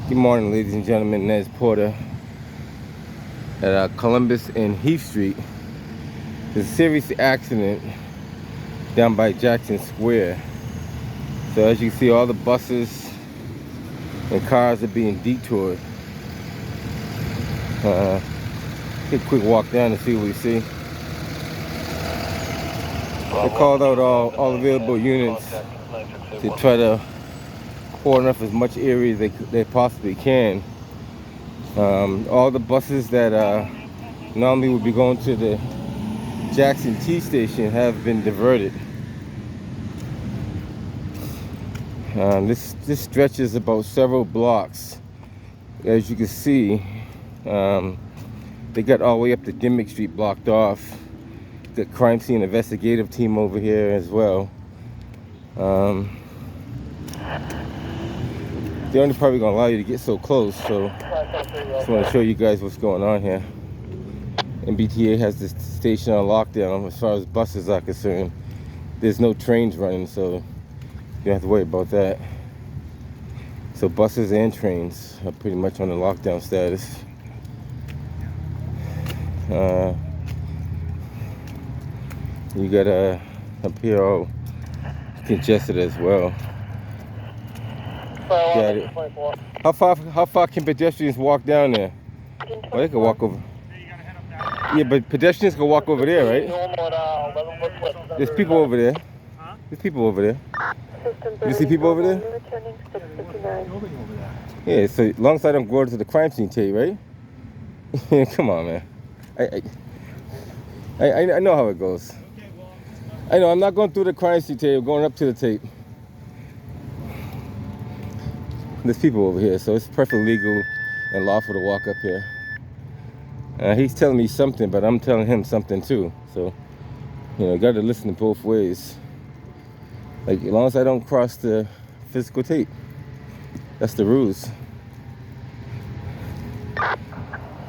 Good morning, ladies and gentlemen. Nez Porter at Columbus and Heath Street. There's a serious accident down by Jackson Square. So as you can see, all the buses and cars are being detoured. Take a quick walk down and see what we see. They called out all available units to try to cordon off as much area as they possibly can. All the buses that normally would be going to the Jackson T station have been diverted. This stretches about several blocks. As you can see, they got all the way up to Dimmick Street blocked off. The crime scene investigative team over here as well. They're only probably gonna allow you to get so close, so just want to show you guys what's going on here. MBTA has this station on lockdown as far as buses are concerned. There's no trains running, so you don't have to worry about that. So buses and trains are pretty much on the lockdown status. You got up here all congested as well. Got it. How far can pedestrians walk down there? Well, they can walk over. Yeah, but pedestrians can walk over there, right? There's people over there. There's people over there. You see people over there? Yeah, so as long as I don't go to the crime scene tape, right? Come on, man. I know how it goes. I know, I'm not going through the crime scene tape, I'm going up to the tape. There's people over here, so it's perfectly legal and lawful to walk up here. He's telling me something, but I'm telling him something too. So, you know, got to listen to both ways. Like, as long as I don't cross the physical tape, that's the rules.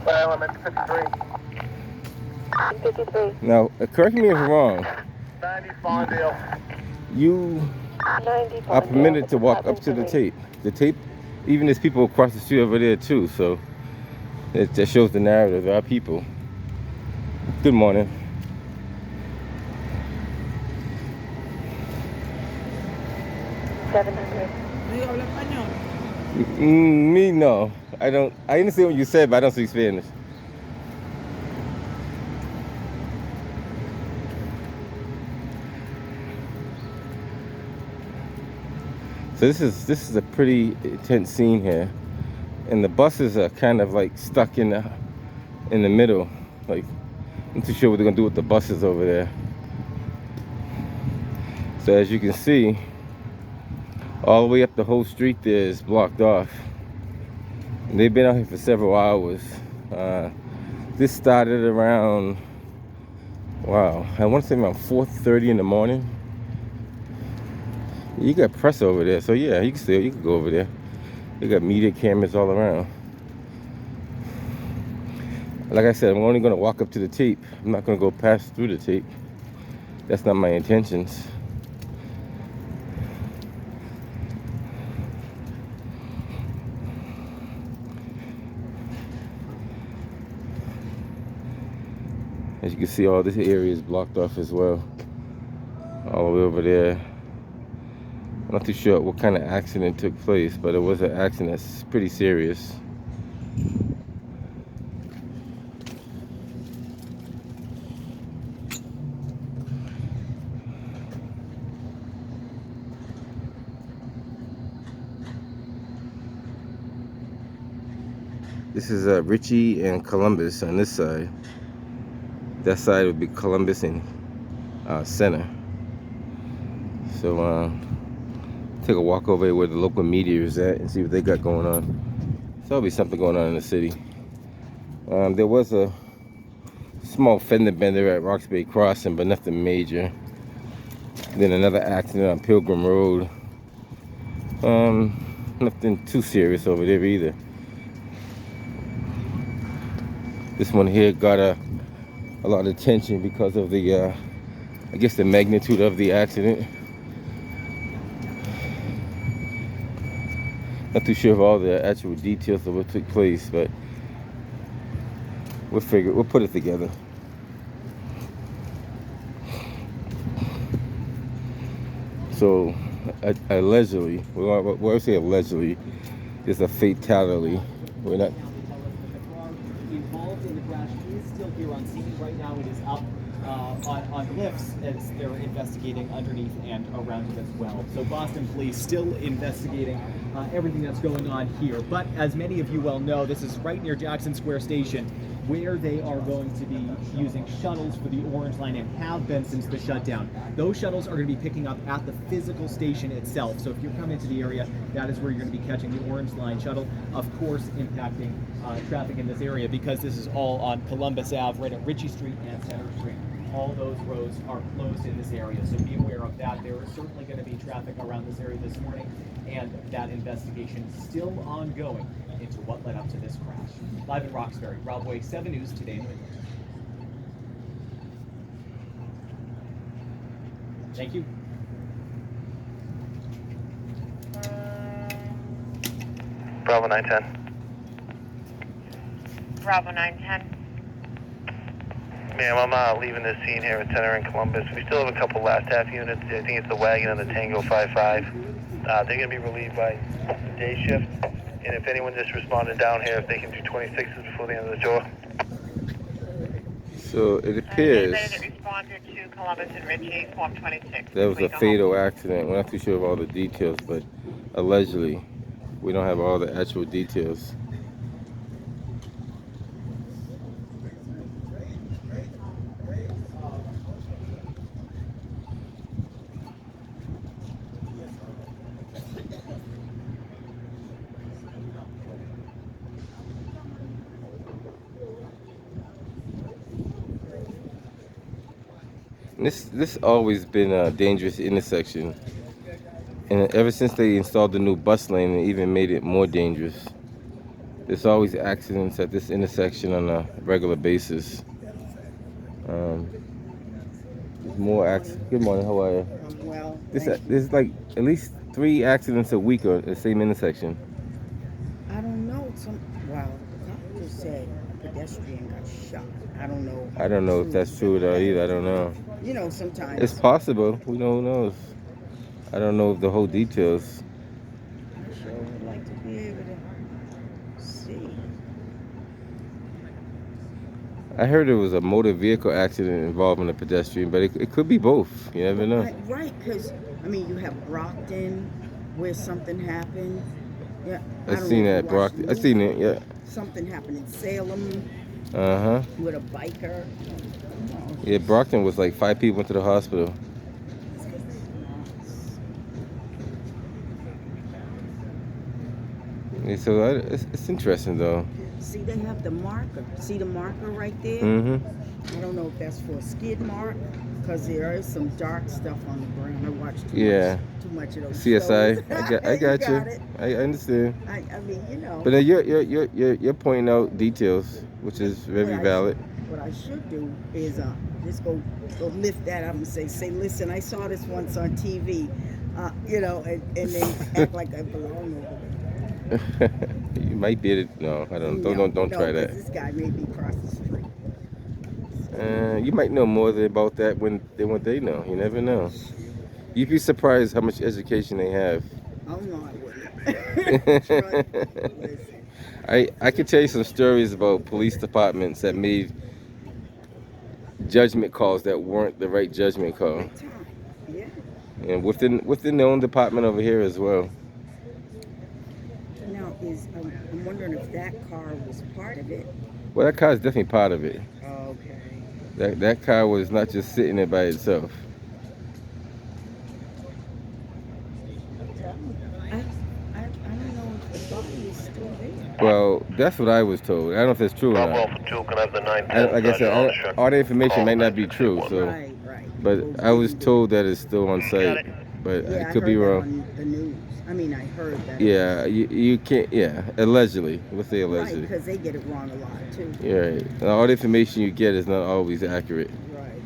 Element 53. 53. Now, correct me if I'm wrong. 95 L. You are permitted to walk up to the tape. The tape, even there's people across the street over there too, so it just shows the narrative. There are people. Good morning. Me, no. I don't. I understand what you said, but I don't speak Spanish. So this is a pretty intense scene here, and the buses are kind of like stuck in the middle. Like, I'm not too sure what they're gonna do with the buses over there. So as you can see, all the way up the whole street there is blocked off. And they've been out here for several hours. This started around, wow, I want to say around 4:30 in the morning. You got press over there, so yeah, you can go over there. They got media cameras all around. Like I said, I'm only gonna walk up to the tape. I'm not gonna go past through the tape. That's not my intentions. As you can see, all this area is blocked off as well. All the way over there. I'm not too sure what kind of accident took place, but it was an accident that's pretty serious. This is Ritchie and Columbus on this side. That side would be Columbus and Center. So take a walk over here where the local media is at and see what they got going on. So there'll be something going on in the city. There was a small fender bender at Roxbury Crossing, but nothing major. Then another accident on Pilgrim Road. Nothing too serious over there either. This one here got a lot of attention because of the, I guess, the magnitude of the accident. Not too sure of all the actual details of what took place, but we'll put it together. So, allegedly, well, I say allegedly, is a fatality. We're not. The car involved in the crash is still here on scene. Right now it is up on lifts as they're investigating underneath and around it as well. So Boston Police still investigating everything that's going on here. But as many of you well know, this is right near Jackson Square Station, where they are going to be using shuttles for the Orange Line and have been since the shutdown. Those shuttles are going to be picking up at the physical station itself. So if you're coming to the area, that is where you're going to be catching the Orange Line shuttle, of course impacting traffic in this area because this is all on Columbus Ave, right at Ritchie Street and Center Street. All those roads are closed in this area, so be aware of that. There is certainly going to be traffic around this area this morning, and that investigation is still ongoing into what led up to this crash. Live in Roxbury, Rob 7 News, Today in New England. Thank you. Bravo 910. Bravo 910. Ma'am, I'm leaving this scene here at Center in Columbus. We still have a couple last half units. I think it's the wagon and the Tango 55. They're going to be relieved by the day shift. And if anyone just responded down here, if they can do 26s before the end of the tour. So it appears Anybody that responded to Columbus and Ritchie, Form 26. that was a fatal accident. We're not too sure of all the details, but allegedly, we don't have all the actual details. This always been a dangerous intersection, and ever since they installed the new bus lane, it even made it more dangerous. There's always accidents at this intersection on a regular basis. There's more accidents. Good morning. How are you? Well, There's like at least 3 accidents a week on the same intersection. I don't know. Well, the cop just said a pedestrian got shot. I don't know if that's true or either. I don't know. You know, sometimes It's possible. Who knows? I don't know the whole details. I sure would like to be able to see. I heard there was a motor vehicle accident involving a pedestrian, but it could be both. You never know. Right, because, I mean, you have Brockton where something happened. Yeah, I've seen that, Brockton. I've seen it, yeah. Something happened in Salem Uh-huh. with a biker. Yeah, Brockton was like 5 people went to the hospital. Yeah, so it's interesting, though. See, they have the marker. See the marker right there? Mm-hmm. I don't know if that's for a skid mark, because there is some dark stuff on the ground. I watched too much of those CSI. shows. I got you. It. I understand. I mean, you know. But you're pointing out details, which is very valid. What I should do is just go lift that up and say, listen, I saw this once on TV, you know, and then act like I belong over there. You might be able to. No, I don't. Don't try that. This guy may be across the street. You might know more about that than what they know. You never know. You'd be surprised how much education they have. Oh no, I wouldn't. Listen. I could tell you some stories about police departments that made judgment calls that weren't the right judgment call. Yeah. And within their own department over here as well. Now, I'm wondering if that car was part of it. Well, that car is definitely part of it. Okay. That car was not just sitting there by itself. I don't know if the body is still there. Well, that's what I was told. I don't know if that's true or Bravo not. for 2, can I have the 910? Like I said, all the information might not be true. So, Right. but I was told that it's still on site. But Yeah, I could heard be that wrong. on the news. I mean, I heard that. Yeah, you can't. Yeah, allegedly. We'll say Right, allegedly. because they get it wrong a lot too. Yeah, right. And all the information you get is not always accurate. Right.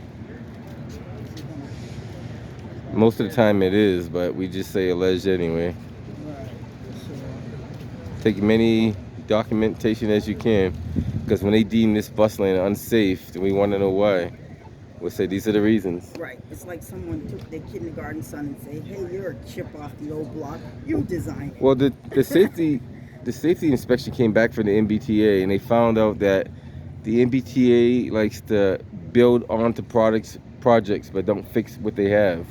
Most of the time it is, but we just say alleged anyway. Right. For sure. Take many documentation as you can, because when they deem this bus lane unsafe, then we want to know why. We'll say these are the reasons. Right. It's like someone took their kindergarten son and say, "Hey, you're a chip off the old block. You design it." Well, the safety inspection came back from the MBTA, and they found out that the MBTA likes to build onto projects, but don't fix what they have.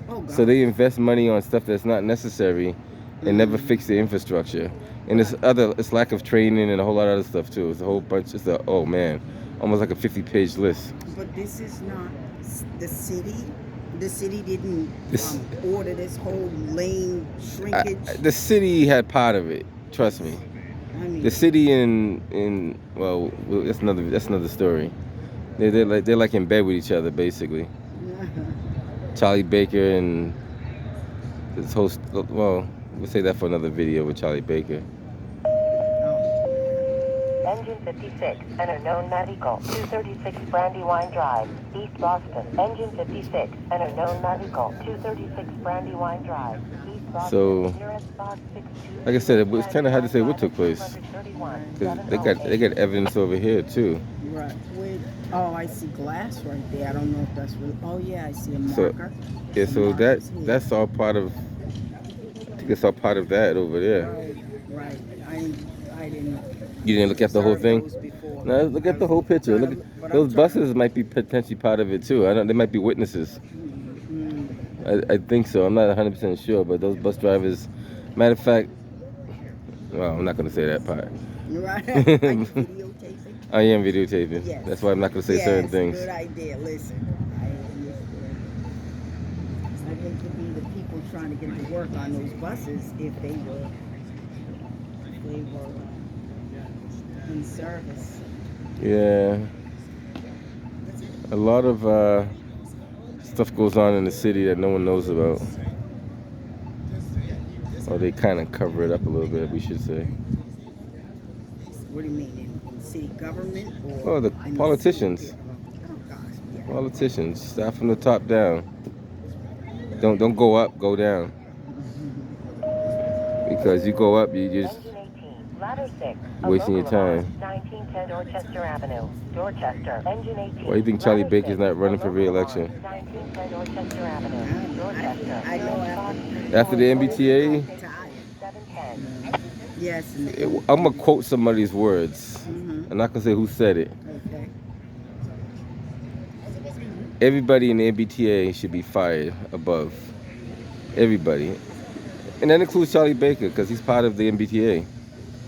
Oh, God. So they invest money on stuff that's not necessary, and never fix the infrastructure. And it's lack of training and a whole lot of other stuff too. It's a whole bunch. Oh man, almost like a 50-page list. But this is not the city. The city didn't order this whole lane shrinkage. The city had part of it. Trust me. I mean, The city well, that's another story. They're like in bed with each other basically. Charlie Baker and this whole well, we'll say that for another video with Charlie Baker. Engine 56, an unknown medical, 236 Brandywine Drive, East Boston. Engine 56, an unknown medical, 236 Brandywine Drive, East Boston. So, like I said, it was kind of hard to say what took place, because they got evidence over here too. right. Oh, I see glass right there. I don't know if that's real. Oh yeah, I see a marker. Yeah, so that's all part of. I think it's all part of that over there. Right. I didn't. You didn't look at the whole thing? No, look at the whole picture. Look But those I'm buses might be potentially part of it too. They might be witnesses. I think so. I'm not 100% sure, but those bus drivers. Matter of fact, well, I'm not going to say that part. Right. Are you videotaping? I am videotaping. Yes. That's why I'm not going to say certain things. Good idea. Listen, I hate to be the people trying to get to work on those buses if they were in service. Yeah. A lot of stuff goes on in the city that no one knows about. Or they kind of cover it up a little bit, we should say. What do you mean, in city government or? Oh, the in politicians. city? Oh gosh, yeah. Politicians, start from the top down. Don't go up, go down. Because you go up, you just Ladder 6, wasting your time. 1910 Dorchester Avenue, Dorchester. Engine 18. Why do you think Charlie Baker's not running for re-election? 1910 Dorchester Avenue, Dorchester. I know After the MBTA, 710. Yes. I'm gonna quote somebody's words. Mhm. I'm not gonna say who said it. Okay. Everybody in the MBTA should be fired above. Everybody. And that includes Charlie Baker, because he's part of the MBTA,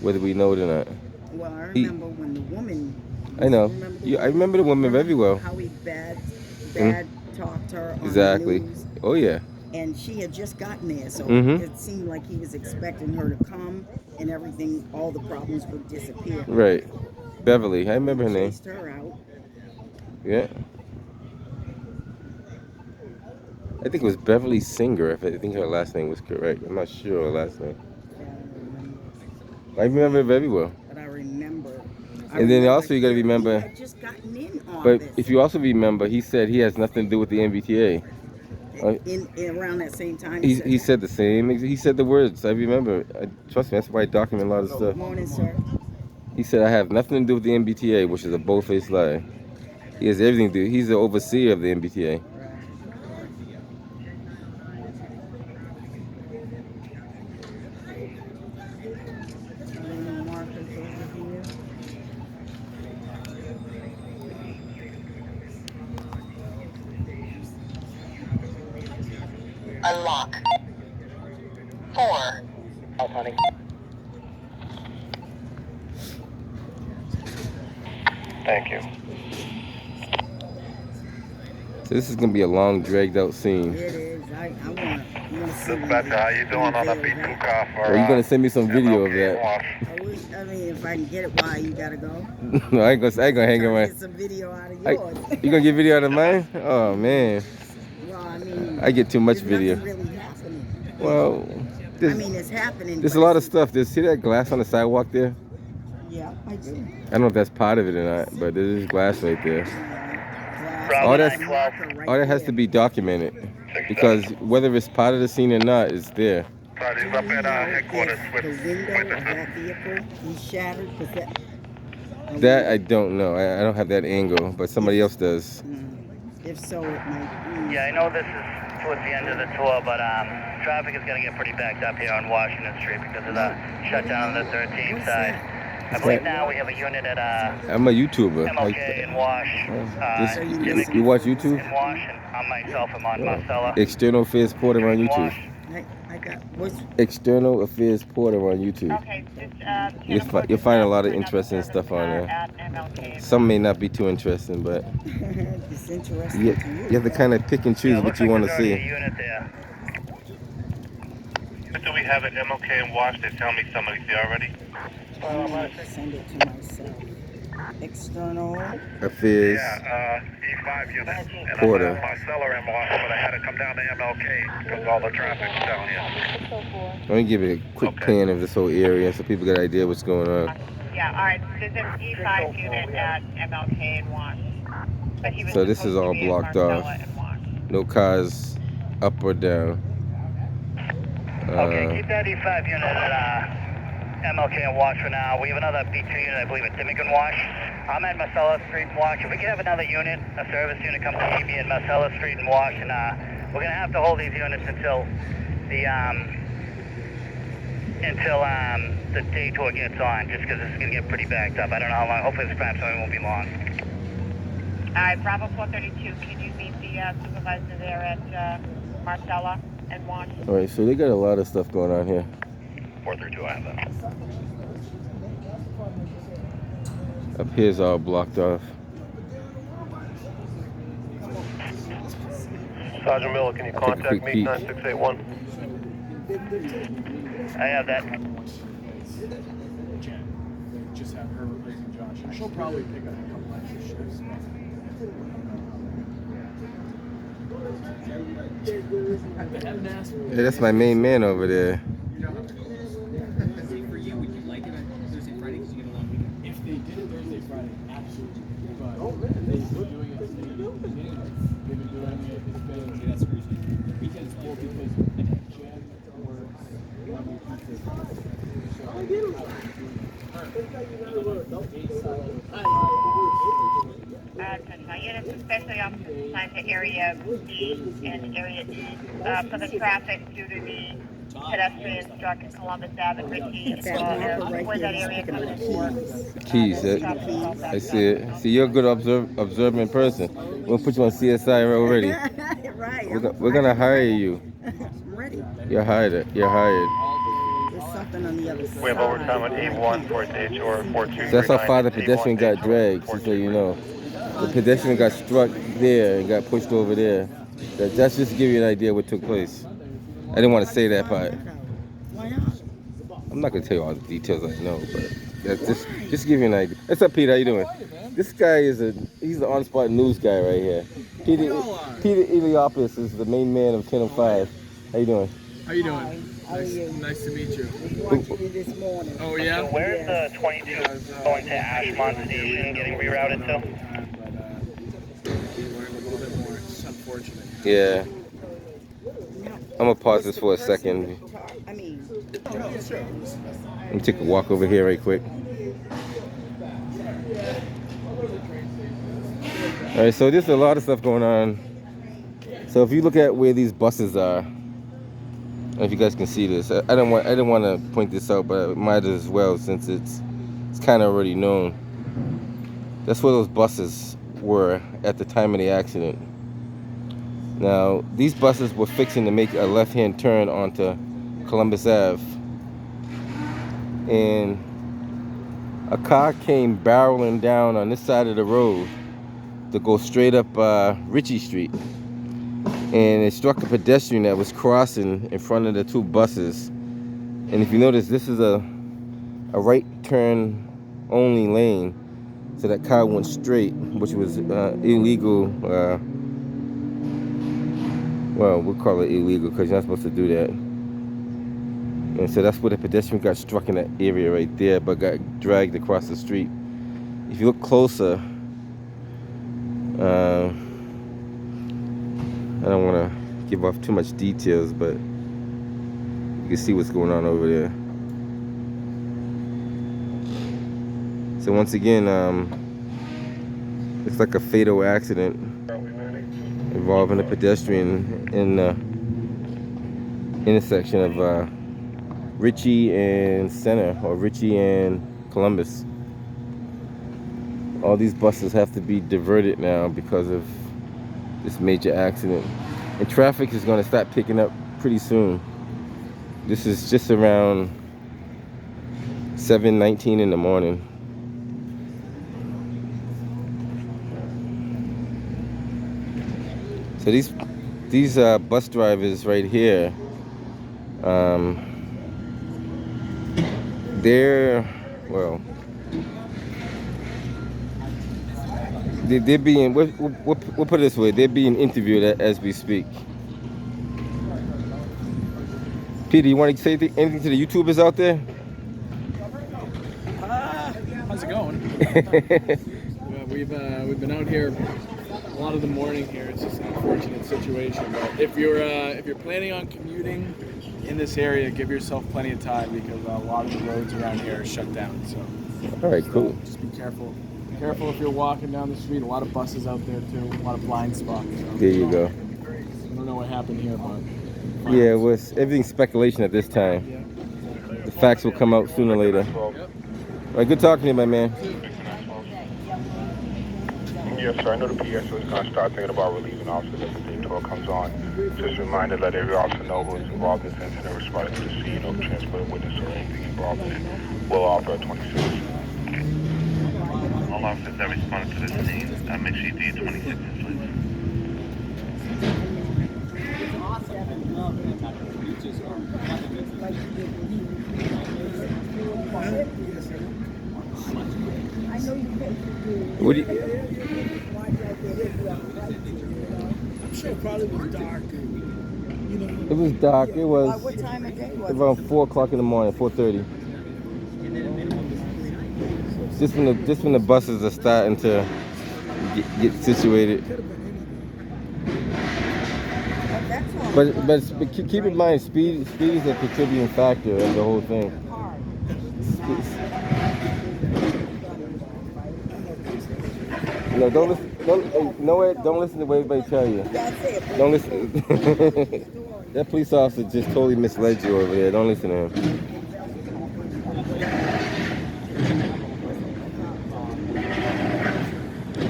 whether we know it or not. Well, I remember when the woman. I know. Remember I remember the woman very well. How he bad talked her on Exactly. the news. Oh yeah. And she had just gotten there, so Mhm. it seemed like he was expecting her to come, and everything, all the problems would disappear. Right. Beverly. I remember her name. Chased her out. Yeah. I think it was Beverly Singer. If I think her last name was correct. I'm not sure her last name. I remember it very well. But I remember. And then also you gotta remember. He had just gotten in on But this. if you also remember, he said he has nothing to do with the MBTA. in around that same time. He said the same. He said the words. I remember. Trust me, that's why I document a lot of stuff. Morning, sir. He said, I have nothing to do with the MBTA, which is a bold-faced lie. He has everything to do. He's the overseer of the MBTA. Unlock. 4. Honey. Thank you. So this is going to be a long, dragged-out scene. It is. I want to see. Dispatcher, how you doing on a B2 car for? Are you going to send me some video of that? I mean, if I can get it, why you gotta go? No, I ain't gonna hang Try to around. get some video out of yours. You gonna get video out of mine? Oh man, Well, I mean, I get too much there's video. nothing really happening. Well, I mean, it's happening. there's a but lot of stuff. See that glass on the sidewalk there? Yeah, I do. I don't know if that's part of it or not, but there's glass right there. All that has to be documented, because whether it's part of the scene or not, it's there. Sorry, he's up at headquarters with the window of witnesses. that vehicle, he shattered, because That I don't know. I don't have that angle, but somebody else does. if so, it might be. Yeah, I know this is towards the end of the tour, but traffic is going to get pretty backed up here on Washington Street because of the shutdown on the 13th What's side. that? I believe now we have a unit at I'm a YouTuber. MLK in Wash. You watch YouTube? In Wash, and I myself am on Marcella. External Affairs Porter on YouTube. Wash. I got, what's, External Affairs Porter on YouTube. Okay, just, You'll find a lot of interesting stuff on there. At MLK. Some may not be too interesting, but it's interesting you, to you. you have to kind of pick and choose what you want to see. Unit there. What do we have at MLK in Wash? They tell me somebody's there already. Send it to myself. External. Affairs E5 unit. And Porter. I'm at Marcella in Wash, but I had to come down to MLK because all the traffic's down here. Let me give it a quick plan of this whole area so people get an idea what's going on. Yeah, all right. There's an E5 unit at MLK in Wash. But he was So this is supposed to all be in blocked Marcella off. in Wash. No cars up or down. Okay, keep that E5 unit at MLK and Wash for now. We have another B2 unit, I believe, at Timmican Wash. I'm at Marcella Street and Wash. If we can have another unit, a service unit come to meet me at Marcella Street and Wash, and we're going to have to hold these units until the day tour gets on, just because it's going to get pretty backed up. I don't know how long. Hopefully this crap time won't be long. All right, Bravo 432, can you meet the supervisor there at Marcella and Wash? All right, so they got a lot of stuff going on here. 432, I have that. Up here's all blocked off. Sergeant Miller, can you I'll take a contact quick me, peek. 9681? I have that. Just have her replacing Josh. She'll probably pick up a couple extra shifts. Hey, that's my main man over there. For you, would you like it on Thursday, Friday, because you get a long weekend? If they did it Thursday, Friday, absolutely. But they've been doing it. They've been doing it. It's been. See, that screws me. Weekends Well, full because Jen works Monday, Tuesday, Thursday. Units especially assigned to Area B and Area E for the traffic due to the pedestrian struck in Columbus Ave and Ritchie. Where that area coming into work. Keys, I see it. See, you're a good observant person. We'll put you on CSI already. Right. We're gonna hire you. I'm ready. You're hired. You're hired. There's something on the other side. We have overtime on E1 for day tour 4239. So that's how far the pedestrian got dragged, just so you know. The pedestrian got struck there and got pushed over there. That's just to give you an idea what took place. I didn't want to say that part. Why not? I'm not gonna tell you all the details I know, but that's just to give you an idea. What's up, Peter? How you doing? This guy he's the on-spot news guy right here. Peter Eliopoulos is the main man of Channel 5. How you doing? How you doing? How are you? Nice to meet you. Watching you this morning. Oh yeah. So where's the 22 going to Ashmont Station getting rerouted to? We learned a little bit more. It's unfortunate. Yeah. I'm gonna pause this for a second. I mean, Let me take a walk over here right quick. All right, so there's a lot of stuff going on. So if you look at where these buses are, I don't know if you guys can see this. I didn't want to point this out, but I might as well since it's kind of already known. That's where those buses were at the time of the accident. Now, these buses were fixing to make a left-hand turn onto Columbus Ave. And a car came barreling down on this side of the road to go straight up Ritchie Street. And it struck a pedestrian that was crossing in front of the two buses. And if you notice, this is a right turn only lane. So that car went straight, which was illegal. Well, we'll call it illegal because you're not supposed to do that. And so that's where the pedestrian got struck in that area right there, but got dragged across the street. If you look closer, I don't want to give off too much details, but You can see what's going on over there. So once again, it's like a fatal accident involving a pedestrian in the intersection of Ritchie and Center, or Ritchie and Columbus. All these buses have to be diverted now because of this major accident. And traffic is going to start picking up pretty soon. This is just around 7:19 in the morning. So these bus drivers right here, they're being, we'll put it this way, they're being interviewed as we speak. Peter, you want to say anything to the YouTubers out there? How's it going? We've been out here a lot of the morning here. It's just an unfortunate situation. But if you're planning on commuting in this area, give yourself plenty of time because a lot of the roads around here are shut down. So, all right, cool. Just be careful. Be careful if you're walking down the street. A lot of buses out there too. A lot of blind spots. So, there you go. I don't know what happened here, but yeah, it was everything's speculation at this time. yeah. The facts will come out sooner or later. Yep. All right, good talking to you, my man. Yes, sir. I know the PS is going to start thinking about relieving officers as the detour comes on. Just a reminder, let every officer know who is involved in this incident, responding to the scene, or transport a witness or anything involved in it. We'll offer a 26. All officers that responded to this scene, make sure you do your 26s, please. What do you? I'm sure it probably was dark. It was dark. It was What time of day was it? around 4 o'clock in the morning, 4:30. Just when the buses are starting to get situated. But keep in mind, speed is a contributing factor of the whole thing. No, don't listen. Don't listen to what everybody tell you. Don't listen. That police officer just totally misled you over there. Don't listen to him.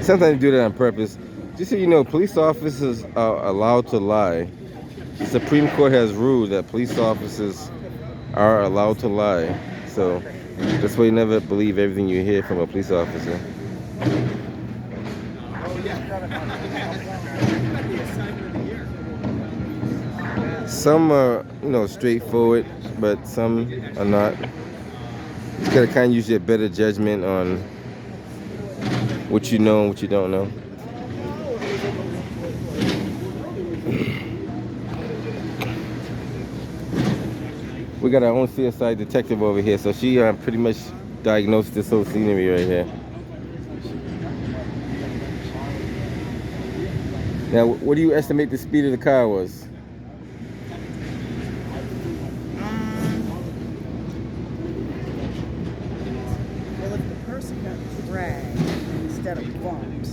Sometimes they do that on purpose. Just so you know, police officers are allowed to lie. The Supreme Court has ruled that police officers are allowed to lie. So that's why you never believe everything you hear from a police officer. Some are, straightforward, but some are not. You gotta kind of use your better judgment on what you know and what you don't know. We got our own CSI detective over here, so she pretty much diagnosed this whole scenery right here. Now, what do you estimate the speed of the car was? Well, if the person got dragged instead of bumped,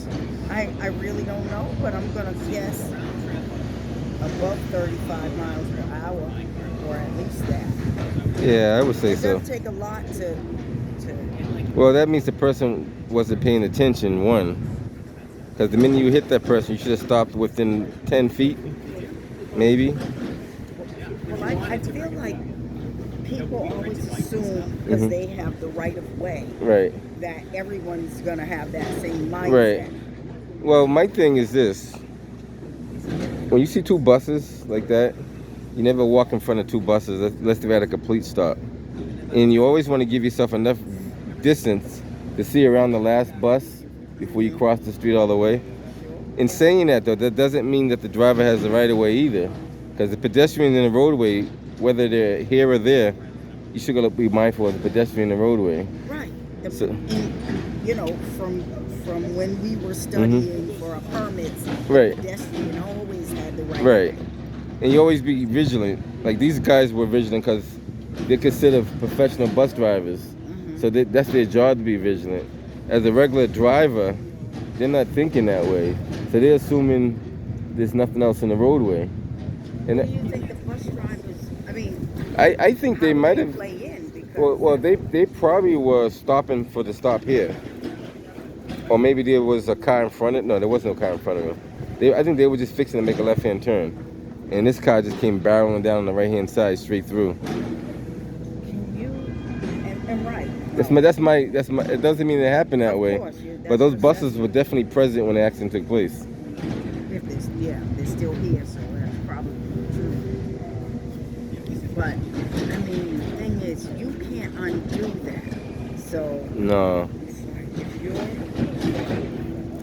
I really don't know, but I'm going to guess above 35 miles per hour, or at least that. Yeah, I would say so. It does take a lot to... Well, that means the person wasn't paying attention, one. Because the minute you hit that person, you should have stopped within 10 feet, maybe. Well, I feel like people always assume, because they have the right of way, Right. that everyone's going to have that same mindset. Right. Well, my thing is this. When you see two buses like that, you never walk in front of two buses unless they're at a complete stop. And you always want to give yourself enough distance to see around the last bus before you cross the street all the way. In saying that, though, that doesn't mean that the driver has the right of way either. Because the pedestrian in the roadway, whether they're here or there, you should be mindful of the pedestrian in the roadway. Right. So, From when we were studying for our permits, right. the pedestrian always had the right. Right. And you always be vigilant like these guys were vigilant because they're considered professional bus drivers. So that's their job to be vigilant. As a regular driver, they're not thinking that way. So they're assuming there's nothing else in the roadway. And What do you think the bus drivers, I mean, I think they how might do have. play in? Because Well, they probably were stopping for the stop here, or maybe there was a car in front of. No, there was no car in front of them. I think they were just fixing to make a left-hand turn, and this car just came barreling down on the right-hand side straight through. can you, and right. That's my. It doesn't mean it happened that Of way, course, yeah, but those that's buses were definitely present when the accident took place. If it's, yeah, they're still here, so that's probably true. But, I mean, the thing is, you can't undo that. So, No. if you're,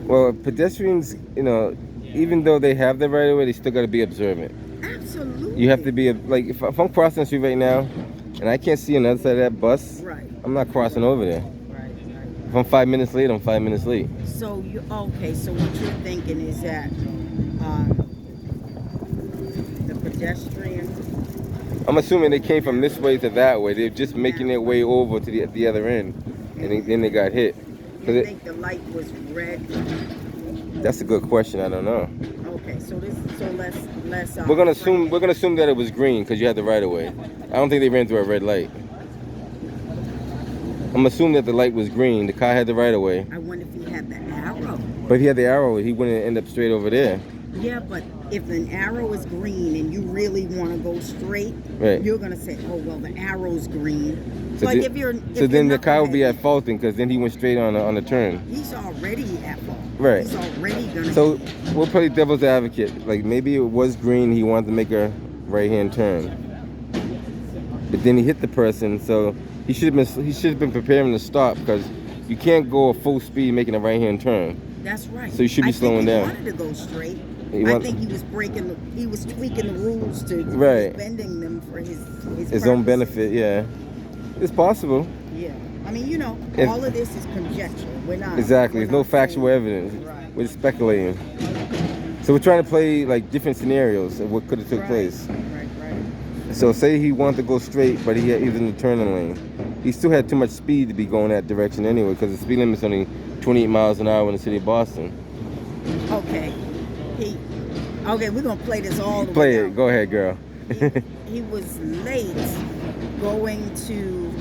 Well, pedestrians, even though they have the right of way, they still got to be observant. absolutely. You have to be like, if I'm crossing the street right now, and I can't see another side of that bus, Right, I'm not crossing over there. right. If I'm 5 minutes late, I'm 5 minutes late. So, okay, so what you're thinking is that the pedestrian, I'm assuming they came from this way to that way. They're just making their way over to the other end, and then they got hit. you think the light was red? That's a good question. I don't know. Okay, so let's We're gonna assume that it was green because you had the right of way. I don't think they ran through a red light. I'm assuming that the light was green. The car had the right of way. I wonder if he had the arrow. But if he had the arrow, he wouldn't end up straight over there. Yeah, but if an arrow is green and you really want to go straight, Right. you're gonna say, "Oh well, the arrow's green." So Like then, if you're, so then the car would be at fault because then he went straight on the turn. He's already at fault. Right. He's already gonna. So we'll play devil's advocate. Like maybe it was green. He wanted to make a right-hand turn, but then he hit the person. So he should have been preparing to stop because you can't go at full speed making a right-hand turn. That's right. So you should be slowing down. I think he wanted to go straight. I think he was he was tweaking the rules to Right. bending them for his own purposes. benefit. Yeah, it's possible. Yeah, I mean, If- all of this is conjecture. We're not Exactly. we're There's no not factual saying- evidence. Right. We're speculating. So we're trying to play like different scenarios of what could have took Right. place. Right. So say he wanted to go straight, but he was in the turning lane. He still had too much speed to be going that direction anyway, because the speed limit's only 28 miles an hour in the city of Boston. Okay. Okay, we're gonna play this all the way Play down. it. Go ahead, girl. He was late going to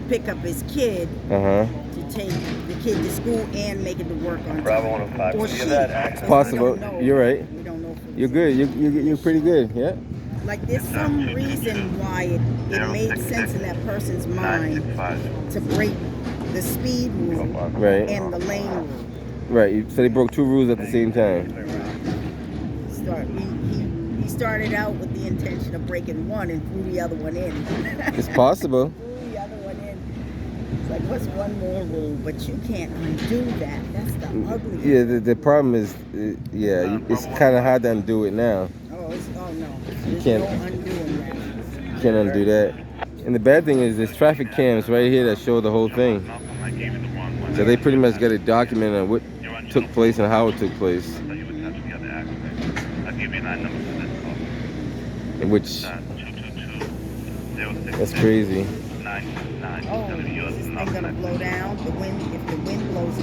pick up his kid Uh-huh. to take the kid to school and make it to work on time. Bravo 105. Or Can you she. give that access? Possible. We don't know. You're right. We don't know. If it was You're good. You're pretty good. Yeah. Like there's some reason why it made sense in that person's mind to break the speed rule Right. and the lane rule. Right. So they broke two rules at the same time. He started out with the intention of breaking one and threw the other one in. It's possible. Threw the other one in. It's like, what's one more rule? But you can't undo that. That's the ugly. Yeah. The problem is, it's kind of hard to undo it now. Oh no. You There's can't. no undoing that. You can't undo that. And the bad thing is there's traffic cams right here that show the whole thing. So they pretty much got a document on what took place and how it took place. Which, that's crazy. Oh, is this thing gonna blow down? If the wind blows,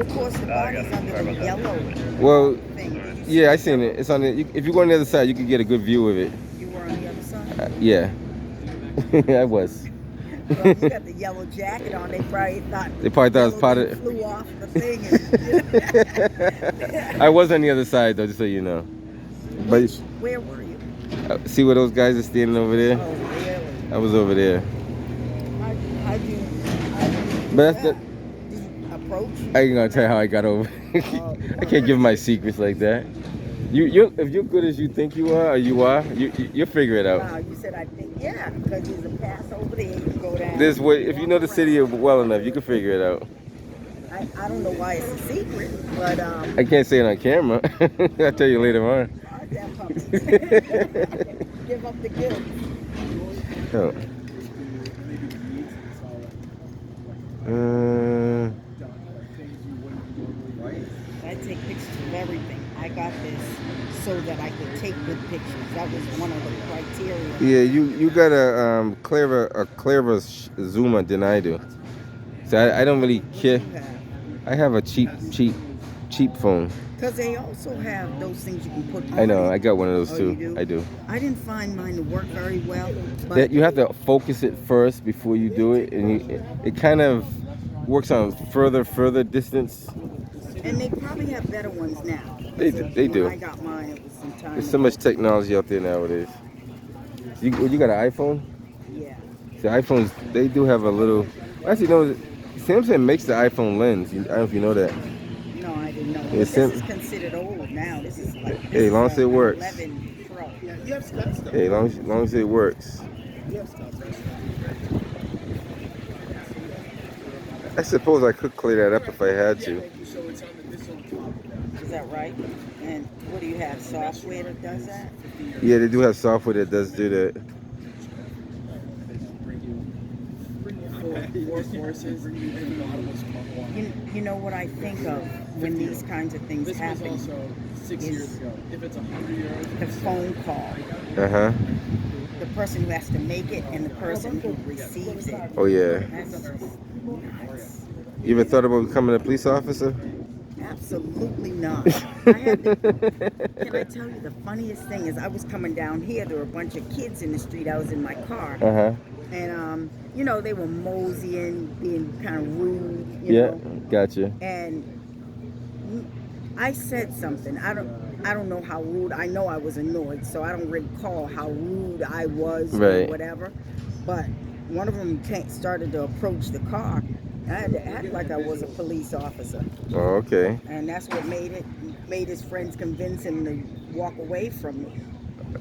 of course the body's under the yellow Well, thing. yeah, I seen it. It's on the. If you go on the other side, you can get a good view of it. You were on the other side? Yeah, I was. Well, you got the yellow jacket on. They probably thought it was part of. flew off the thing. I was on the other side though, just so you know. But Where were you? see where those guys are standing over there? Oh, really? I was over there. How'd you But that's the. Did you approach? I ain't gonna tell you how I got over. I can't give my secrets like that. If you're good as you think you are, or you'll figure it out. Wow, you said I think, yeah, because there's a pass over there, you can go down. This way, if you know the city well enough, you can figure it out. I don't know why it's a secret, but I can't say it on camera. I'll tell you later on. Give up the guilt. Oh. I take pictures of everything. I got this so that I could take good pictures. That was one of the criteria. Yeah, you got a clearer zoomer than I do. So I don't really care. I have a cheap phone. Because they also have those things you can put on I know, it. I got one of those Oh, too. you do? I do. I didn't find mine to work very well. But That you have to focus it first before you do it, and it kind of works on further distance. And they probably have better ones now. They do. When I got mine, it was some time. There's so much technology out there nowadays. You got an iPhone? Yeah. The iPhones, they do have a little. Actually, no. Samsung makes the iPhone lens. I don't know if you know that. No, I didn't know. Yeah, This is considered old now. This is like. Hey, as long as it works. 11 Pro. Yeah, you have stuff. Hey, as long as it works. You have stuff. I suppose I could clear that up if I had to. So it's on this on top. Is that right? And what do you have? Software that does that? Yeah, they do have software that does do that. Four forces. You know what I think of when these kinds of things This was happen? also 6 years ago. If it's 100 euros. The phone call. Uh-huh. The person who has to make it and the person who receives it. Oh, yeah. That's just nuts. You ever thought about becoming a police officer? Absolutely not. Can I tell you the funniest thing is I was coming down here, there were a bunch of kids in the street. I was in my car. Uh-huh. And you know, they were moseying, being kind of rude, you Yeah, know. gotcha. And I said something. I don't know how rude. I know I was annoyed, so I don't recall how rude I was or whatever. But one of them started to approach the car. I had to act like I was a police officer. Oh, okay. And that's what made his friends convince him to walk away from me.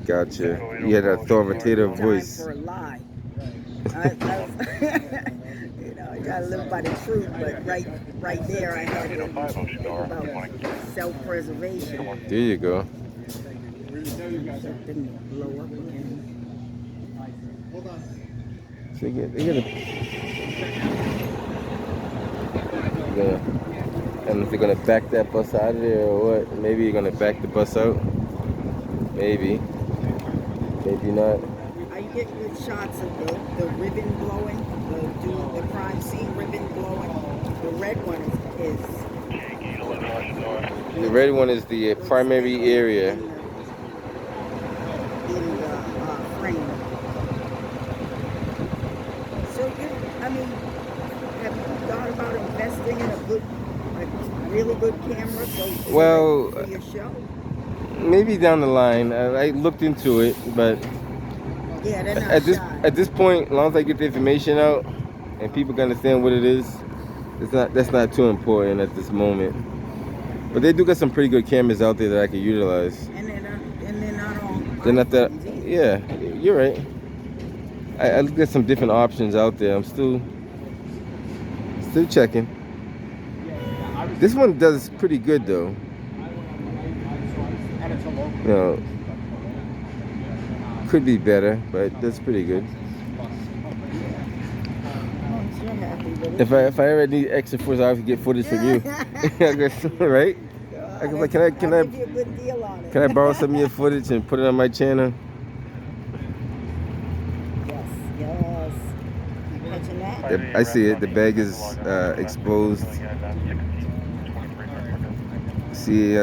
Gotcha. You had an authoritative voice. Time for a lie. I was, you know, I gotta live by the truth, but right there I had to about self-preservation. There you go. Didn't blow up again. So I don't know if they're gonna back that bus out of there or what. Maybe you're gonna back the bus out. Maybe. Maybe not. I get good shots of the ribbon blowing, the crime scene ribbon blowing. The red one is The red one is the primary area. in the frame. So I mean, have you thought about investing in a really good camera for your show? Maybe down the line. I looked into it, but yeah, they're not at this point, as long as I get the information out and people can understand what it is, that's not too important at this moment. But they do got some pretty good cameras out there that I could utilize. And they're not all. They're not that. Yeah, you're right. I looked at some different options out there. I'm still checking. This one does pretty good though. You know, could be better, but that's pretty good. If I ever need extra footage, I have to get footage from you. I guess, right? Can I borrow some of your footage and put it on my channel? Yes. You catching that? I see it. The bag is exposed. See,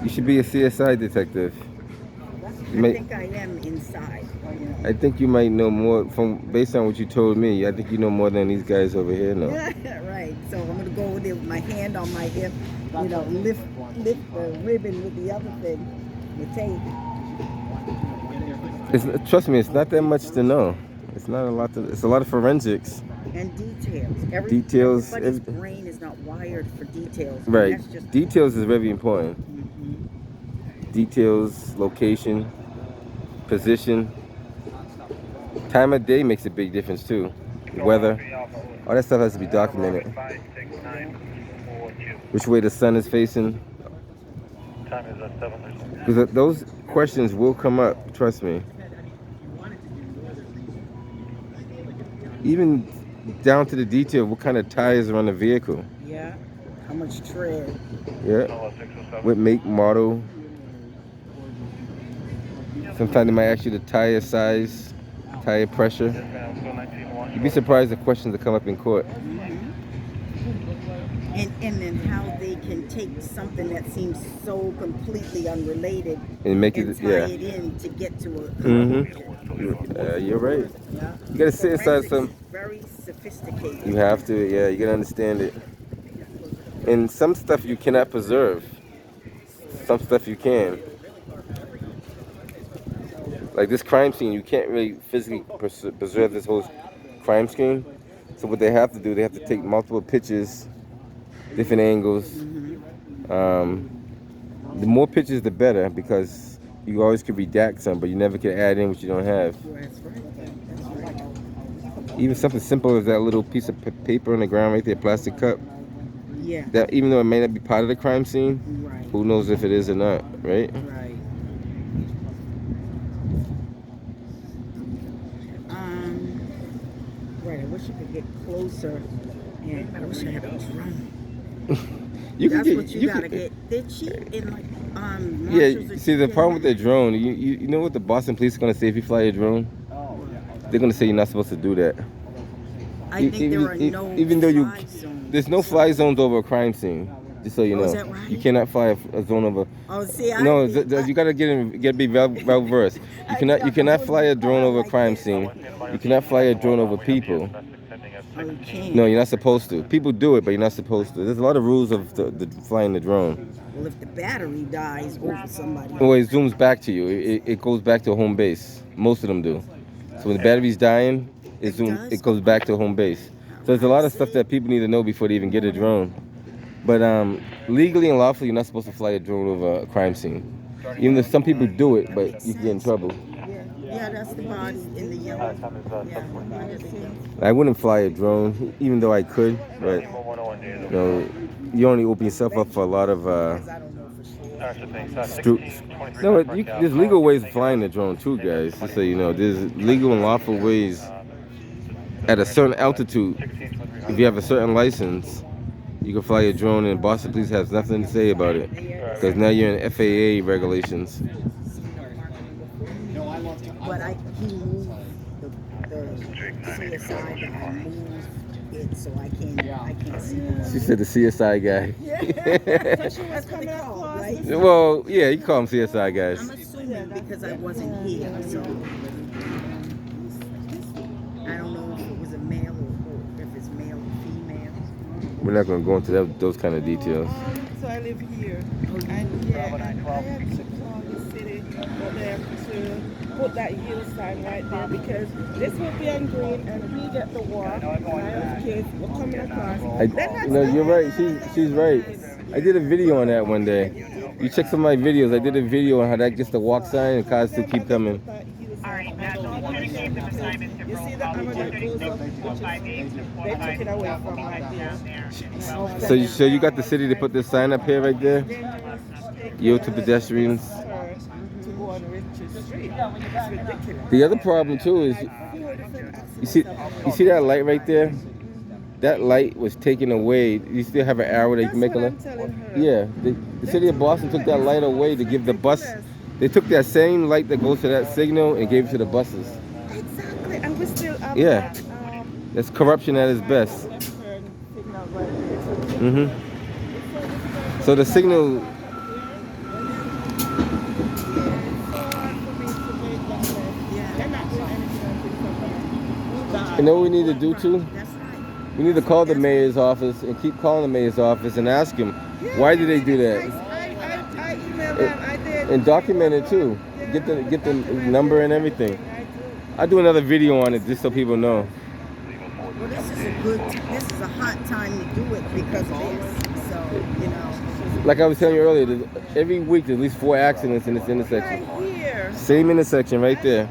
you should be a CSI detective. I think I am inside. I think you might know more based on what you told me. I think you know more than these guys over here know. Right. So I'm gonna go there with my hand on my hip, you know, lift the ribbon with the other thing, the tape. Trust me, it's not that much to know. It's not a lot. It's a lot of forensics. And details. Everybody's brain is not wired for details. Right. That's just Details is very important. Details, location, position, time of day makes a big difference too. Weather, all that stuff has to be documented. Which way the sun is facing. Because those questions will come up, trust me. Even down to the detail, what kind of tires are on the vehicle. much tread. Yeah. What make, model. Sometimes they might ask you the tire size, tire pressure. You'd be surprised the questions that come up in court. And then how they can take something that seems so completely unrelated And make and it, tie yeah. it in to get to a You're right. Yeah. You gotta sit inside some. Very sophisticated. You have to, yeah. You gotta understand it. And some stuff you cannot preserve. Some stuff you can. Like this crime scene, you can't really physically preserve this whole crime scene. So what they have to do, they have to take multiple pictures, different angles. The more pictures, the better, because you always could redact some, but you never can add in what you don't have. That's right. That's right. Even something simple as that little piece of paper on the ground right there, plastic cup. Yeah. That even though it may not be part of the crime scene, Right. who knows if it is or not, right? Right. Right. I wish I could get closer. And I wish I had a drone. That's what you gotta get. They're cheap in like Yeah. See, the problem with the drone, you know what the Boston police are gonna say if you fly a drone? They're gonna say you're not supposed to do that. I think there are no even though fly zones. there's no fly zones over a crime scene. Just so you know, is that right? you cannot fly a zone over. Oh, see, No, you gotta be well versed. You cannot fly a drone over a crime scene. You cannot fly a drone over people. Oh, you can't. No, you're not supposed to. People do it, but you're not supposed to. There's a lot of rules of the flying the drone. Well, if the battery dies over somebody. Well, it zooms back to you. It goes back to home base. Most of them do. So when the battery's dying, it goes back to home base. So there's a lot of stuff that people need to know before they even get a drone. But legally and lawfully, you're not supposed to fly a drone over a crime scene. Even though some people do it, but you can get in trouble. Yeah, that's the body in the yellow. Yeah, I wouldn't fly a drone, even though I could. But you only open yourself up for a lot of. No, there's legal ways of flying a drone too, guys. Just so you know, there's legal and lawful ways at a certain altitude. If you have a certain license, you can fly a drone, and Boston Police has nothing to say about it because now you're in FAA regulations. But he moved the CSI guy moved it, so I can't see it. She said the CSI guy. That's what they call, right? Well, yeah, you call them CSI guys. I'm assuming because I wasn't here, so I don't know if it was a male or if it's male or female. We're not going to go into those kind of details. So I live here, and yeah, I have to call the city for them to put that yield sign right there because this will be on green, and we get the walk. And I have kids, we're coming across. No, you're right. She's right. I did a video on that one day. You check some of my videos. I did a video on how that gets the walk sign, and cars still keep coming. Alright, Matt, so we're going to give them assignments to You see roll that call I'm going to close up, 458 to they took it away from my down there. So you got the city to put this sign up here right there? Yield to pedestrians. To go on Richard Street. It's ridiculous. The other problem too is you see that light right there? That light was taken away. You still have an arrow that you can make a left? Yeah, the city of Boston took that light away to give the bus. They took that same light that goes to that signal and gave it to the buses. Exactly, and we still have Yeah, that, that's corruption at its best. So the signal. You know what we need to do too? We need to call the mayor's office and keep calling the mayor's office and ask him, why did they do that? I emailed them, I did. And document it too. Get the number and everything. I'll do another video on it just so people know. Well, this is a hot time to do it because of this. So, you know. Like I was telling you earlier, every week there's at least 4 accidents in this intersection. Right here. Same intersection right there.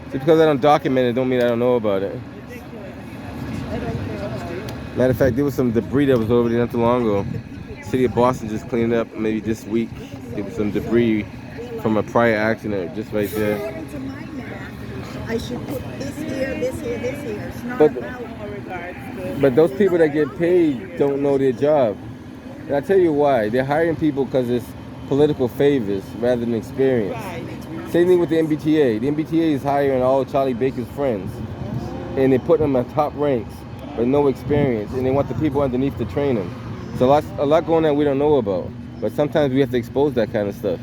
Just because I don't document it don't mean I don't know about it. Matter of fact, there was some debris that was over there not too long ago. City of Boston just cleaned up maybe this week. There was some debris from a prior accident just right there. According to my math, I should put this here, this here, this here. It's not But- about But those people that get paid don't know their job. And I tell you why. They're hiring people because it's political favors rather than experience. Right. Same thing with the MBTA. The MBTA is hiring all Charlie Baker's friends, and they put them at top ranks, but no experience, and they want the people underneath to train them. So a lot going on we don't know about, but sometimes we have to expose that kind of stuff.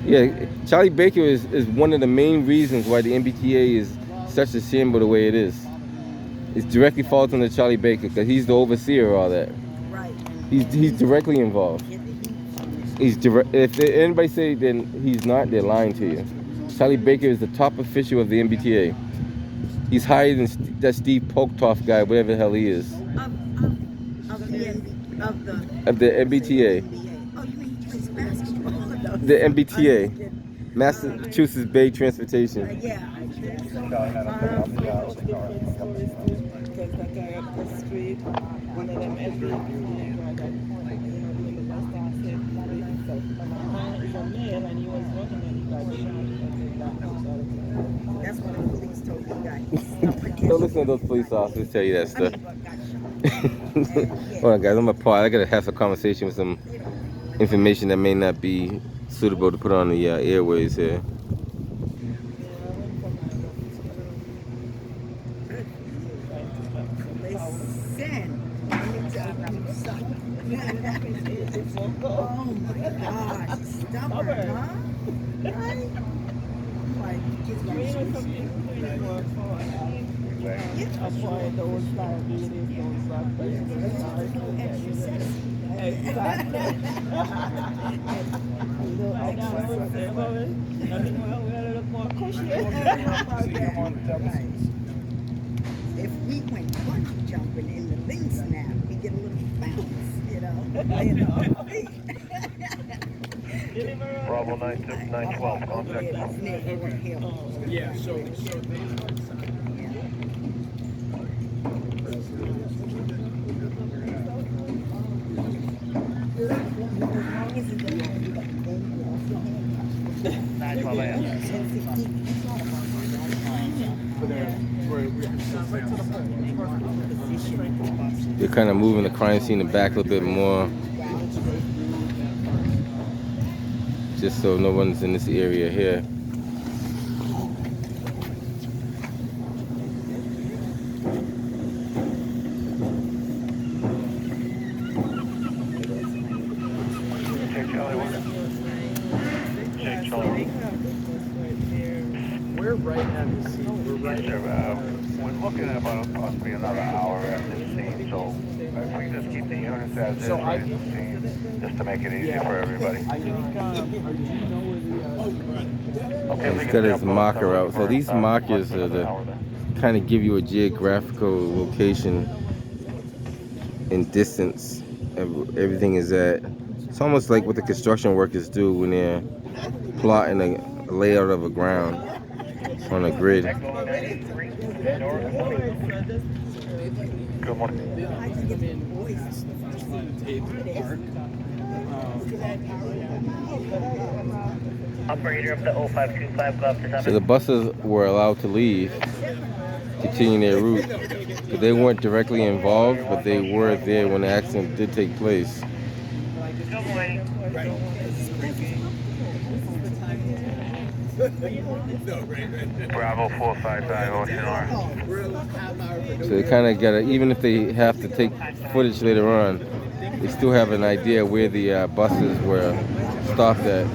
Yeah, Charlie Baker is one of the main reasons why the MBTA is such a shamble the way it is. It's directly falls on Charlie Baker because he's the overseer of all that. Right. He's directly involved. If anybody say then he's not, they're lying to you. Charlie Baker is the top official of the MBTA. He's higher than that Steve Polktoff guy, whatever the hell he is. Of the MBTA. Oh, you mean he plays basketball? The MBTA, Massachusetts Bay Transportation. Yeah. Because that guy up the street, one of them every and he was running and he got shot. That's what the police told you guys. Don't listen to those police officers tell you that stuff. Hold on, guys, I'm gonna pause. I gotta have a conversation with some information that may not be suitable to put on the airways here. Oh my gosh, stubborn, huh? Right? Like, if we went bungee jumping in the thing snap, we get a little bounce, you know. Bravo 912, contact. Yeah, so They're kind of moving the crime scene back a little bit more, just so no one's in this area here. we're right at the scene. We're right We're looking at about possibly another hour at this scene, so if we just keep the units as is right at the scene, just to make it easier for everybody. I think, do you know where the, He's got his marker out. So these markers are to kind of give you a geographical location and distance of everything is at. It's almost like what the construction workers do when they're plotting a layout of a ground on a grid. Good morning. Operator of the 0525 Gulf. So the buses were allowed to leave, continue their route. But they weren't directly involved, but they were there when the accident did take place. Bravo 455 Ocean R. So they kind of got to, even if they have to take footage later on, they still have an idea where the buses were stopped at.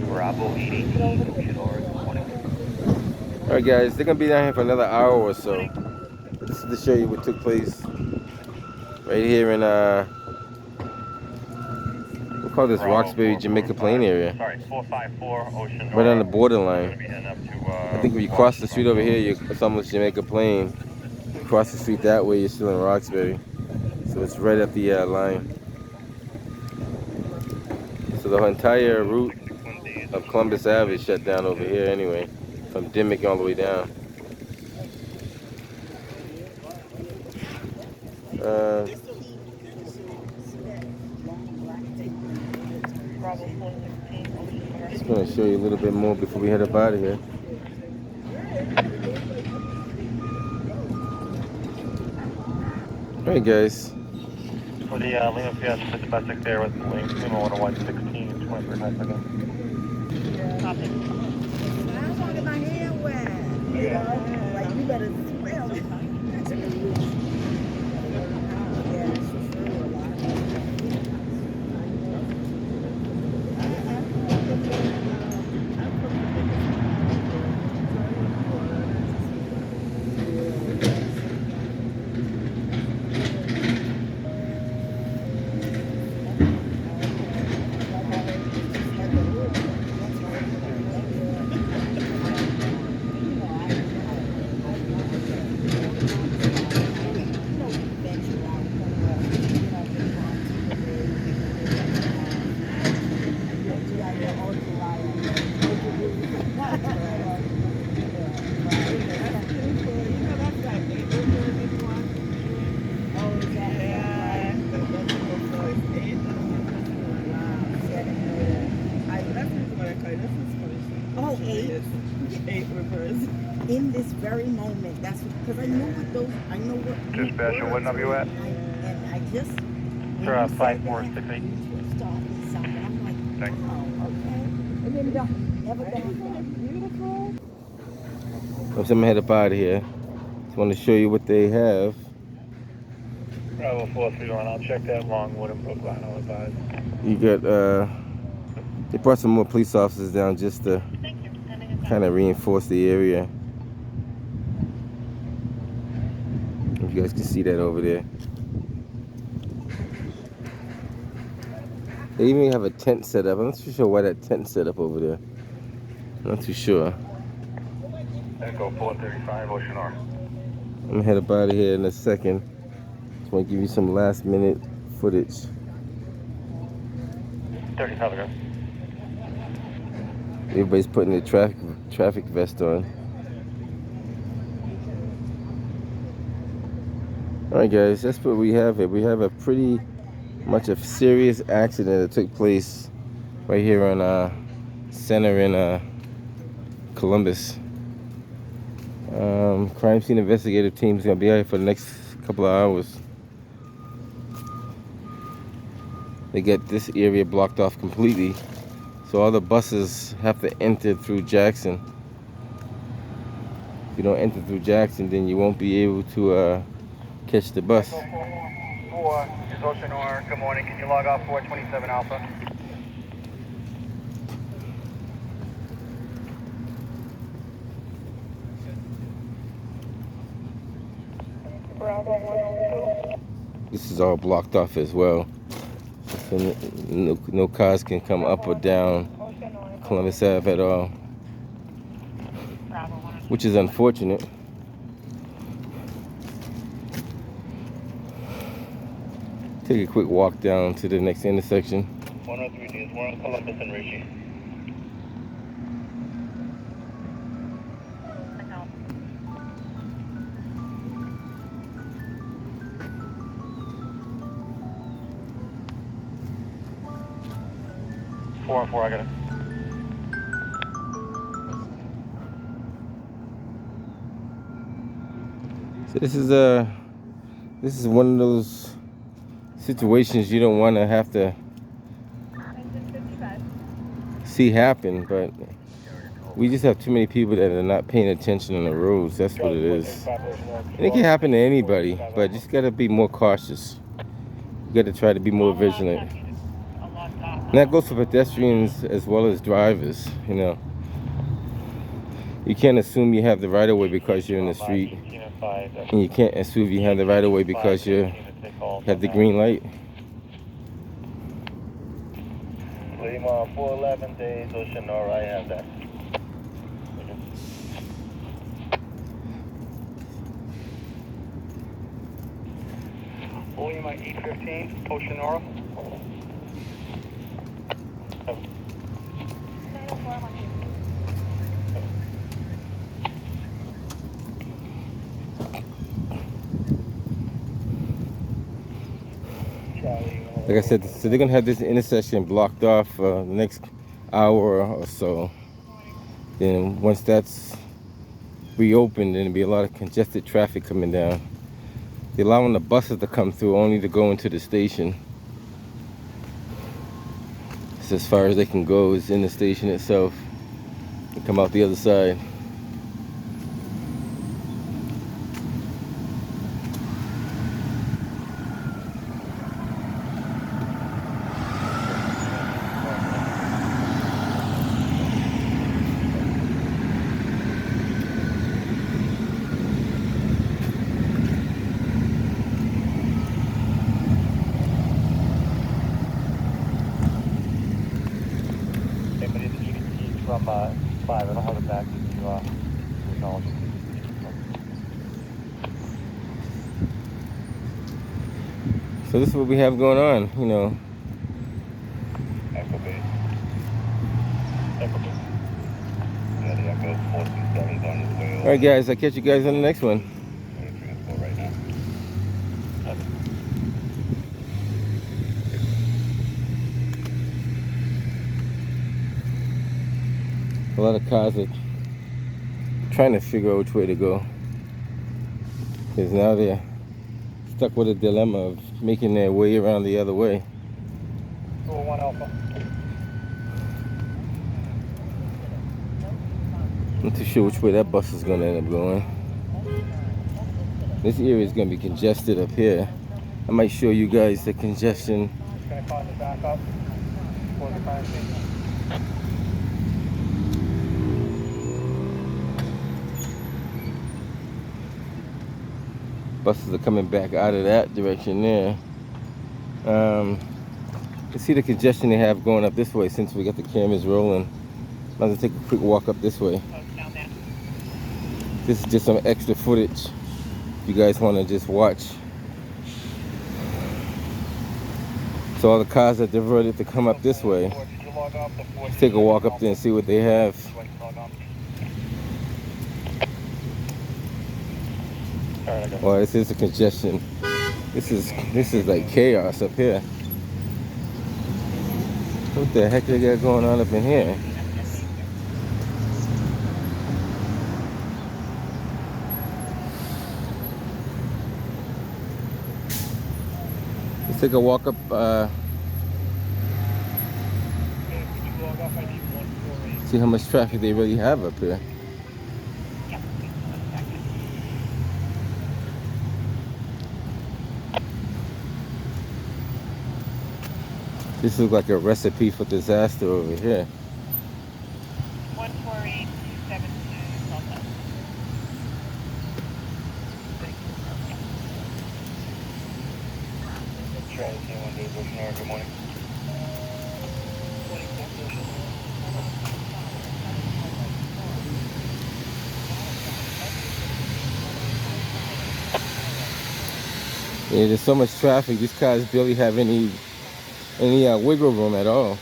Bravo 818 Ocean R. Alright guys, they're going to be down here for another hour or so. This is to show you what took place right here in, we'll call this Roxbury, Jamaica Plain area. Sorry, 454 Ocean Right on the borderline. up to, I think when you cross the street over here, it's almost Jamaica Plain. You cross the street that way, you're still in Roxbury. So it's right at the line. So the entire route of Columbus Ave is shut down over here anyway, from Dimmick all the way down. Just going to show you a little bit more before we head up out of here. Alright guys, For the Lima Fiesta, it's about 6 there with Lima 101, 16, 23 seconds. Copy. I want to get my hair wet. Yeah. Like, you better smell it. Yeah, it's true a lot. Oh, eight. 8 reverse. In this very moment, that's because I know what those, I know what. Dispatcher, what number you at? And I just. Sure, 5468. I'm like, Thanks. oh, okay. And then evidently beautiful. I'm headed out of here. Just want to show you what they have. Bravo 431, I'll check that Longwood and Brookline, I'll advise. You got they brought some more police officers down just to kind of reinforce the area. If you guys can see that over there. They even have a tent set up. I'm not too sure why that tent set up over there. I'm not too sure. Echo 435, Ocean R. I'm gonna head up out of here in a second. Just want to give you some last minute footage. 35 ago. Everybody's putting their traffic vest on. Alright guys, that's what we have here. We have a pretty much a serious accident that took place right here on center in Columbus. Crime scene investigative team is gonna be out here for the next couple of hours. They get this area blocked off completely, so all the buses have to enter through Jackson. If you don't enter through Jackson, then you won't be able to catch the bus. 4 is Ocean R. Good morning. Can you log off 427 Alpha? This is all blocked off as well. So no cars can come up or down Columbus Ave at all, which is unfortunate. Take a quick walk down to the next intersection. 103 is we're on Columbus and Ritchie. Four on 4, I got it. So this is one of those situations you don't want to have to see happen, but we just have too many people that are not paying attention on the roads. That's what it is. And it can happen to anybody, but just got to be more cautious. You got to try to be more vigilant. And that goes for pedestrians as well as drivers, you know. You can't assume you have the right of way because you're in the street. And you can't assume you have the right of way because you have the green light. Lima 411 days, Ocean R, I have that. Lima 815, Ocean R. Like I said, so they're gonna have this intersection blocked off the next hour or so. Then once that's reopened, then there'll be a lot of congested traffic coming down. They're allowing the buses to come through only to go into the station. It's as far as they can go is in the station itself. They come out the other side. From 5, and I'll have it back to acknowledge it. So this is what we have going on, you know. Echo base. Echo base. Yeah, the Echo 427 is on his way over. Alright guys, I'll catch you guys on the next one. Transport right now. A lot of cars are trying to figure out which way to go, because now they're stuck with a dilemma of making their way around the other way. 1 Alpha. I'm not too sure which way that bus is going to end up going. This area is going to be congested up here. I might show you guys the congestion. Just going to cause it back up for the fire station. Buses are coming back out of that direction there. You see the congestion they have going up this way since we got the cameras rolling. Might as well take a quick walk up this way. This is just some extra footage if you guys want to just watch. So all the cars are diverted to come up this way. Let's take a walk up there and see what they have. Well, this is a congestion. This is like chaos up here. What the heck they got going on up in here? Let's take a walk up. See how much traffic they really have up here. This looks like a recipe for disaster over here. 148-272. Good morning. Yeah, there's so much traffic. These cars barely have any wiggle room at all.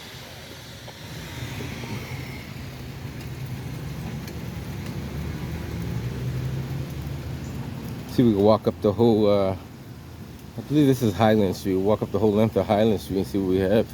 See, we can walk up the whole, I believe this is Highland Street. Walk up the whole length of Highland Street and see what we have.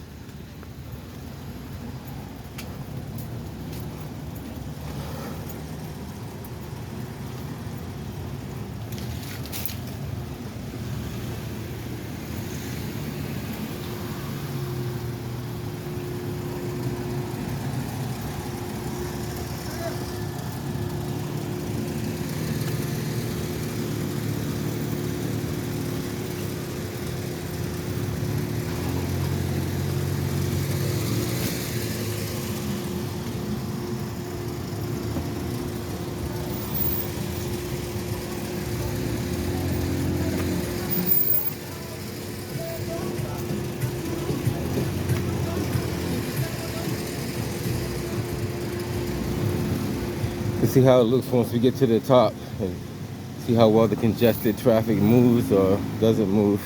See how it looks once we get to the top and see how well the congested traffic moves or doesn't move.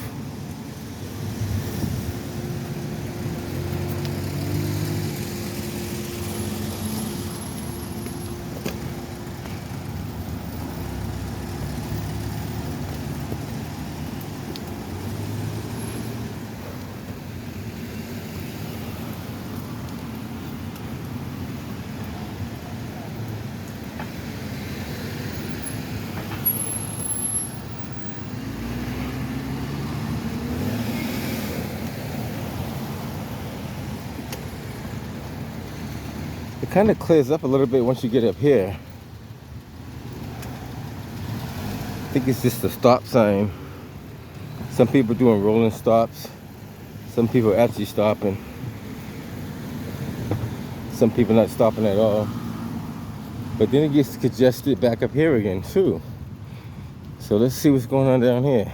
It kind of clears up a little bit once you get up here. I think it's just a stop sign. Some people doing rolling stops. Some people actually stopping. Some people not stopping at all. But then it gets congested back up here again too. So let's see what's going on down here.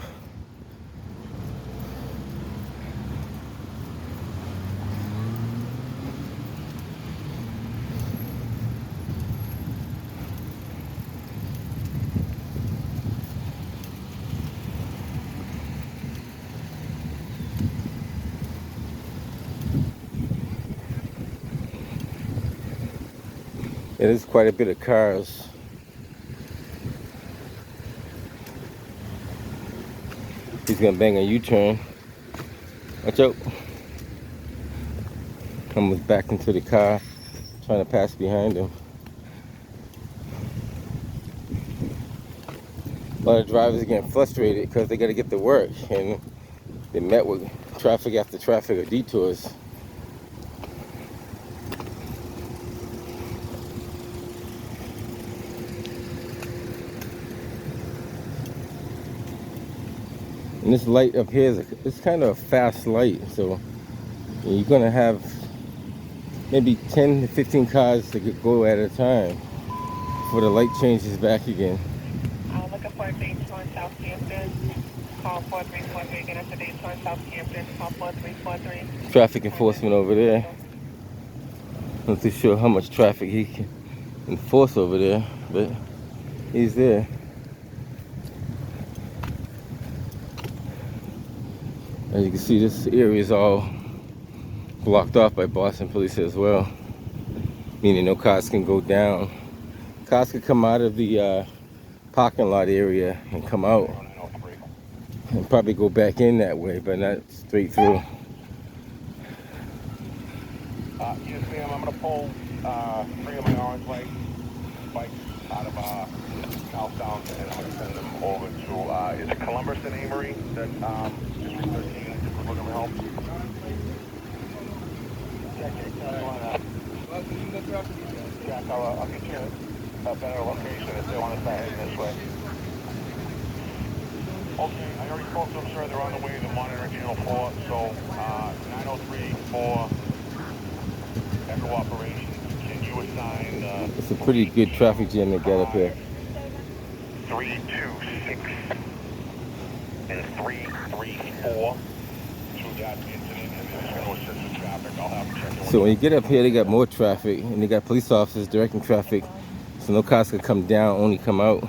It is quite a bit of cars. He's gonna bang a U-turn. Watch out. Almost back into the car, trying to pass behind him. A lot of drivers are getting frustrated because they gotta get to work and they met with traffic after traffic or detours. And this light up here, it's kind of a fast light, so you're gonna have maybe 10 to 15 cars to go at a time before the light changes back again. Looking for a date on South Hampton. Call 4343 again at the date on South Hampton. Call 4343. Traffic enforcement over there. Not too sure how much traffic he can enforce over there, but he's there. As you can see, this area is all blocked off by Boston police as well, meaning no cars can go down. Cars can come out of the parking lot area and come out and probably go back in that way, but not straight through. Yes, ma'am. I'm gonna pull 3 of my orange bikes out of Southdown, and I'm gonna send them over to is it Columbus and Amory that District 13 is looking to help. Jack, I'll get you a better location if they want to start heading this way. Okay, I already spoke to them, sir. They're on the way to monitoring channel 4, so 9034 Echo Operations. Can you assign It's a pretty good traffic jam they got up here. 326 and 334 to that incident, and then there's no assistance traffic. I'll have to check in. So when you get up here, they got more traffic, and they got police officers directing traffic, so no cars can come down, only come out.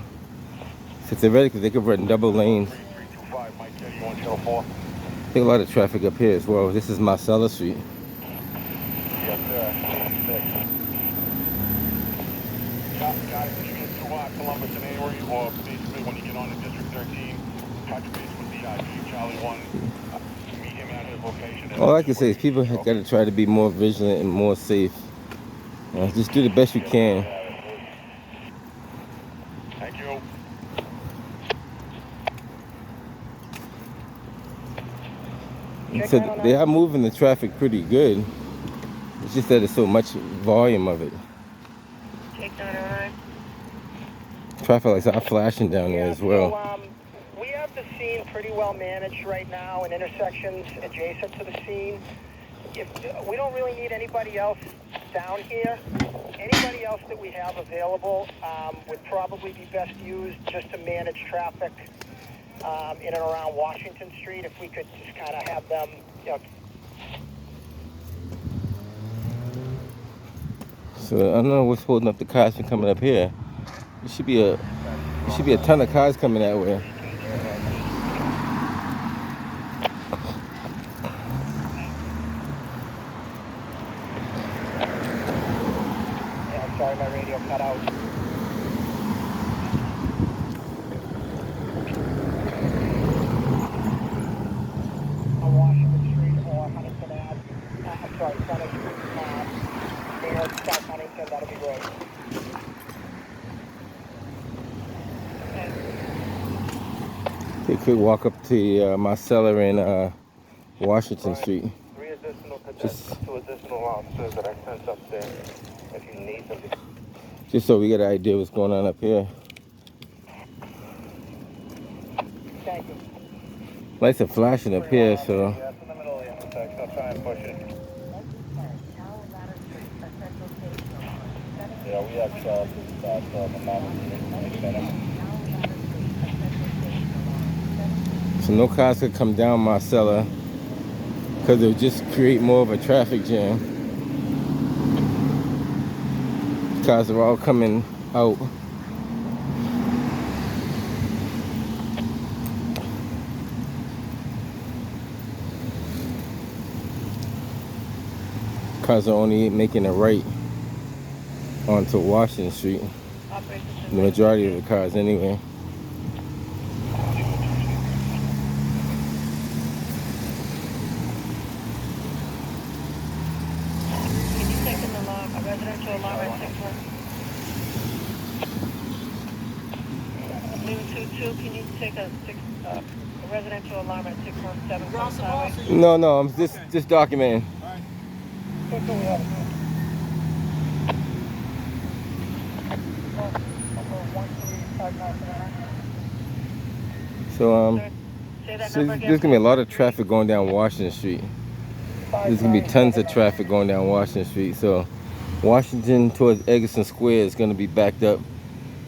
So theoretically, they could run double lanes. 3325, Mike Teddy, you on channel 4? There's a lot of traffic up here as well. This is Marcella Street. Yes, sir. 6. Got it. You get to Columbus and Amory, or basically when you get on to District 13, touch base with the Charlie 1, meet him at his location. All I can say is people have got to try to be more vigilant and more safe. Just do the best you can. Thank you. So they are moving the traffic pretty good. It's just that there's so much volume of it. Traffic lights are flashing down there as well. So, we have the scene pretty well managed right now and intersections adjacent to the scene. If we don't really need anybody else down here, anybody else that we have available would probably be best used just to manage traffic in and around Washington Street. If we could just kind of have them, you know. So I don't know what's holding up the cars from coming up here. There should be a ton of cars coming that way. Yeah, I'm sorry, my radio cut out. On Washington Street or Huntington Ave. I'm sorry, Center Street, near South Huntington, that'll be great. They could walk up to Marcella and Washington Street. 3 additional pedestrians, 2 additional officers that I sent up there. Just so we get an idea what's going on up here. Thank you. Lights are flashing up here, so Yeah, it's in the middle of the intersection. I'll try and push it. Yeah, we have that the so no cars could come down Marcella because it would just create more of a traffic jam. Cars are all coming out. Cars are only making a right onto Washington Street. The majority of the cars anyway. Can you take an alarm, a residential alarm at 61? Leave 22, can you take a residential alarm at 617 Cross Highway? No, I'm just documenting. So there's gonna be a lot of traffic going down Washington Street. There's gonna be tons of traffic going down Washington Street. So Washington towards Eggerson Square is gonna be backed up.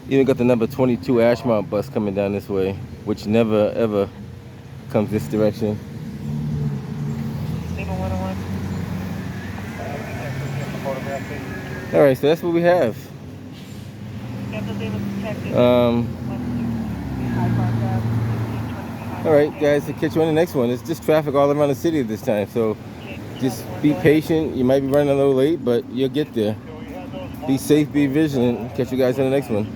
Even got the number 22 Ashmount bus coming down this way, which never ever comes this direction. All right, so that's what we have. All right, guys, I'll catch you on the next one. It's just traffic all around the city this time, so just be patient. You might be running a little late, but you'll get there. Be safe, be vigilant. Catch you guys on the next one.